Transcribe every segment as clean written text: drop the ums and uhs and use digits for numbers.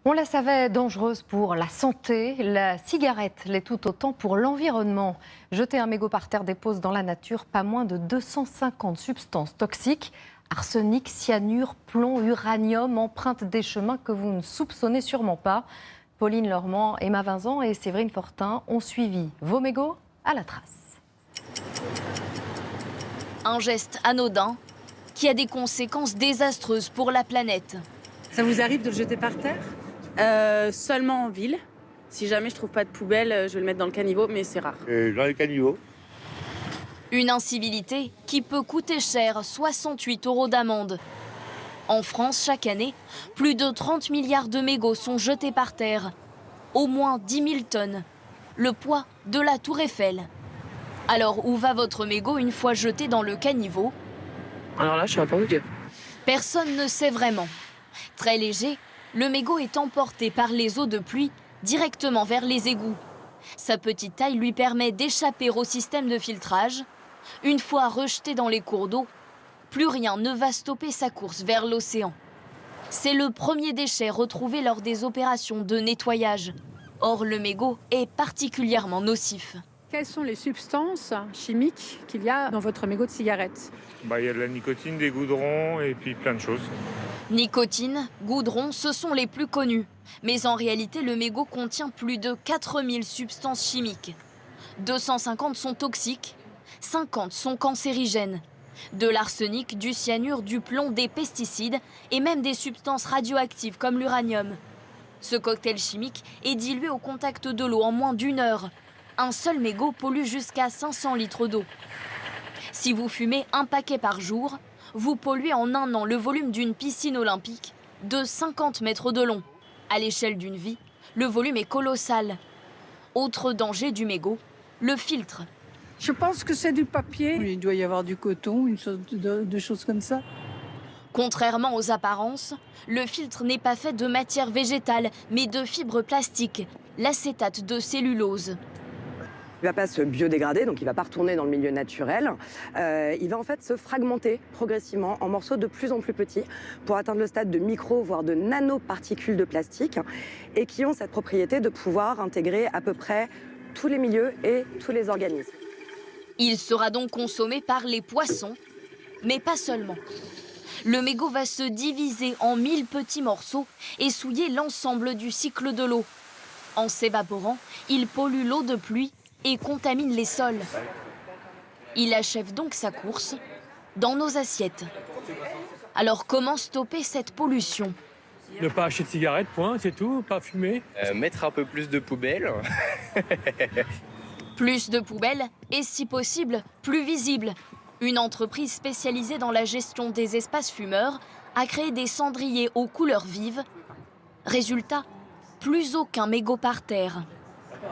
On la savait dangereuse pour la santé, la cigarette l'est tout autant pour l'environnement. Jeter un mégot par terre dépose dans la nature pas moins de 250 substances toxiques. Arsenic, cyanure, plomb, uranium empruntent des chemins que vous ne soupçonnez sûrement pas. Pauline Lormand, Emma Vincent et Séverine Fortin ont suivi vos mégots à la trace. Un geste anodin qui a des conséquences désastreuses pour la planète. Ça vous arrive de le jeter par terre ? Seulement en ville. Si jamais je trouve pas de poubelle, je vais le mettre dans le caniveau, mais c'est rare. Dans les caniveaux. Une incivilité qui peut coûter cher, 68 € d'amende. En France, chaque année, plus de 30 milliards de mégots sont jetés par terre. Au moins 10 000 tonnes. Le poids de la Tour Eiffel. Alors, où va votre mégot une fois jeté dans le caniveau? Alors là, je saurais pas vous dire. Personne ne sait vraiment. Très léger, le mégot est emporté par les eaux de pluie directement vers les égouts. Sa petite taille lui permet d'échapper au système de filtrage. Une fois rejeté dans les cours d'eau, plus rien ne va stopper sa course vers l'océan. C'est le premier déchet retrouvé lors des opérations de nettoyage. Or, le mégot est particulièrement nocif. Quelles sont les substances chimiques qu'il y a dans votre mégot de cigarette? Il y a de la nicotine, des goudrons et puis plein de choses. Nicotine, goudron, ce sont les plus connus. Mais en réalité, le mégot contient plus de 4000 substances chimiques. 250 sont toxiques, 50 sont cancérigènes. De l'arsenic, du cyanure, du plomb, des pesticides et même des substances radioactives comme l'uranium. Ce cocktail chimique est dilué au contact de l'eau en moins d'1 heure. Un seul mégot pollue jusqu'à 500 litres d'eau. Si vous fumez un paquet par jour, vous polluez en 1 an le volume d'une piscine olympique de 50 mètres de long. À l'échelle d'une vie, le volume est colossal. Autre danger du mégot, le filtre. Je pense que c'est du papier. Il doit y avoir du coton, une sorte de choses comme ça. Contrairement aux apparences, le filtre n'est pas fait de matière végétale, mais de fibres plastiques, l'acétate de cellulose. Il ne va pas se biodégrader, donc il ne va pas retourner dans le milieu naturel. Il va en fait se fragmenter progressivement en morceaux de plus en plus petits pour atteindre le stade de micro, voire de nanoparticules de plastique et qui ont cette propriété de pouvoir intégrer à peu près tous les milieux et tous les organismes. Il sera donc consommé par les poissons, mais pas seulement. Le mégot va se diviser en 1000 petits morceaux et souiller l'ensemble du cycle de l'eau. En s'évaporant, il pollue l'eau de pluie et contamine les sols. Il achève donc sa course dans nos assiettes. Alors comment stopper cette pollution? Ne pas acheter de cigarettes, point, c'est tout, pas fumer. Mettre un peu plus de poubelles. Plus de poubelles et si possible, plus visibles. Une entreprise spécialisée dans la gestion des espaces fumeurs a créé des cendriers aux couleurs vives. Résultat, plus aucun mégot par terre.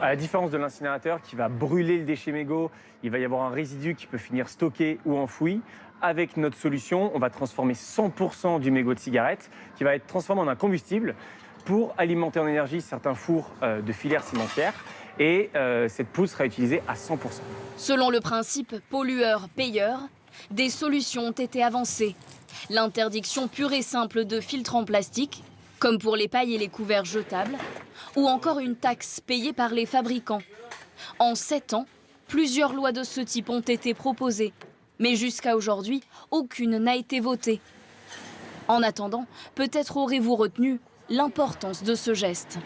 À la différence de l'incinérateur qui va brûler le déchet mégot, il va y avoir un résidu qui peut finir stocké ou enfoui. Avec notre solution, on va transformer 100% du mégot de cigarette qui va être transformé en un combustible pour alimenter en énergie certains fours de filière cimentière. Et cette poudre sera utilisée à 100%. Selon le principe pollueur-payeur, des solutions ont été avancées. L'interdiction pure et simple de filtres en plastique, comme pour les pailles et les couverts jetables, ou encore une taxe payée par les fabricants. En 7 ans, plusieurs lois de ce type ont été proposées, mais jusqu'à aujourd'hui, aucune n'a été votée. En attendant, peut-être aurez-vous retenu l'importance de ce geste.